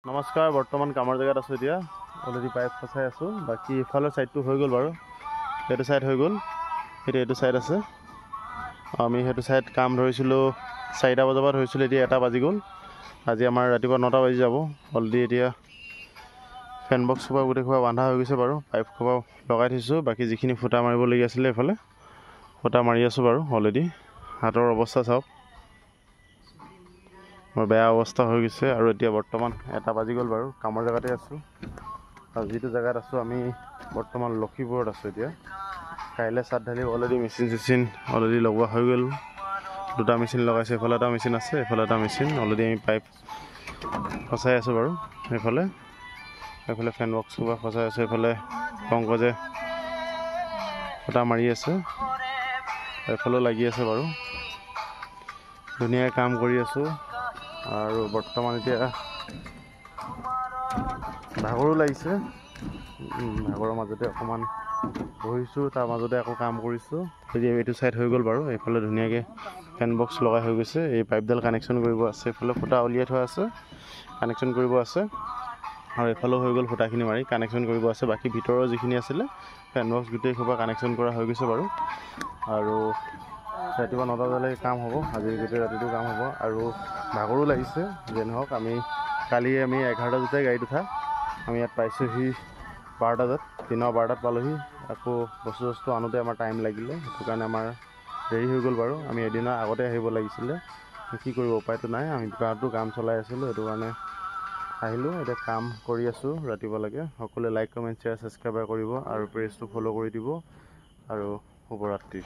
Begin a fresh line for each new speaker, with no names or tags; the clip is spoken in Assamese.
নমস্কাৰ, বৰ্তমান কামৰ জেগাত আছোঁ। এতিয়া অলৰেডি পাইপ ফচাই আছোঁ। বাকী ইফালৰ ছাইডটো হৈ গ'ল বাৰু, সেইটো ছাইড হৈ গ'ল, এতিয়া এইটো ছাইড আছে। আমি সেইটো ছাইড কাম ধৰিছিলোঁ 4টা বজাৰ পৰা ধৰিছিলোঁ, এতিয়া 1টা বাজি গ'ল। আজি আমাৰ ৰাতিপুৱা 9টা বাজি যাব। অলৰেডি এতিয়া ফেন বক্স সোপা গোটেই সোপা বন্ধা হৈ গৈছে বাৰু, পাইপ সোপা লগাই থৈছোঁ। বাকী যিখিনি ফুটা মাৰিবলগীয়া আছিলে এইফালে ফুটা মাৰি আছোঁ বাৰু। অলৰেডি হাতৰ অৱস্থা চাওক, মোৰ বেয়া অৱস্থা হৈ গৈছে। আৰু এতিয়া বৰ্তমান 1টা বাজি গ'ল বাৰু, কামৰ জেগাতে আছোঁ। আৰু যিটো জেগাত আছোঁ আমি বৰ্তমান লক্ষীপুৰত আছোঁ। এতিয়া কাইলৈ চাট ঢালিব। অলৰেডি মেচিন অলৰেডি লগোৱা হৈ গ'ল। 2টা মেচিন লগাইছে, এইফালে এটা মেচিন আছে, এইফালে এটা মেচিন। অলৰেডি আমি পাইপ ফচাই আছোঁ বাৰু। এইফালে ফেন বক্স সোপা ফচাই আছোঁ, এইফালে পংকজে ফুটা মাৰি আছে, এইফালেও লাগি আছে বাৰু। ধুনীয়াকৈ কাম কৰি আছোঁ। আৰু বৰ্তমান এতিয়া ভাগৰো লাগিছে, ভাগৰৰ মাজতে অকণমান বহিছোঁ, তাৰ মাজতে আকৌ কাম কৰিছোঁ। এতিয়া এইটো ছাইড হৈ গ'ল বাৰু, এইফালে ধুনীয়াকৈ ফেন বক্স লগাই হৈ গৈছে। এই পাইপডাল কানেকশ্যন কৰিব আছে, এইফালে ফুটা উলিয়াই থোৱা আছে, কানেকশ্যন কৰিব আছে। আৰু এইফালেও হৈ গ'ল, ফুটাখিনি মাৰি কানেকশ্যন কৰিব আছে। বাকী ভিতৰৰ যিখিনি আছিলে ফেন বক্স গোটেই সোপা কানেকশ্যন কৰা হৈ গৈছে বাৰু। আৰু ৰাতিপুৱা 9টা বজালৈকে কাম হ'ব, আজি গোটেই ৰাতিটো কাম হ'ব। আৰু ভাগৰো লাগিছে, যে নহওক। কালি আমি 11টা বজাতে গাড়ীত উঠা, আমি ইয়াত পাইছোঁহি 12টা বজাত, দিনৰ 12টাত পালোঁহি। আকৌ বস্তু আনোতে আমাৰ টাইম লাগিলে, সেইটো কাৰণে আমাৰ দেৰি হৈ গ'ল বাৰু। আমি এদিনৰ আগতে আহিব লাগিছিলে, কি কৰিব, উপায়টো নাই। আমি দোকানতো কাম চলাই আছিলোঁ, সেইটো কাৰণে আহিলোঁ। এতিয়া কাম কৰি আছোঁ ৰাতিপুৱালৈকে। সকলোৱে লাইক, কমেণ্ট, শ্বেয়াৰ, ছাবস্ক্ৰাইব কৰিব আৰু পেজটো ফ'ল' কৰি দিব। আৰু শুভৰাত্ৰি।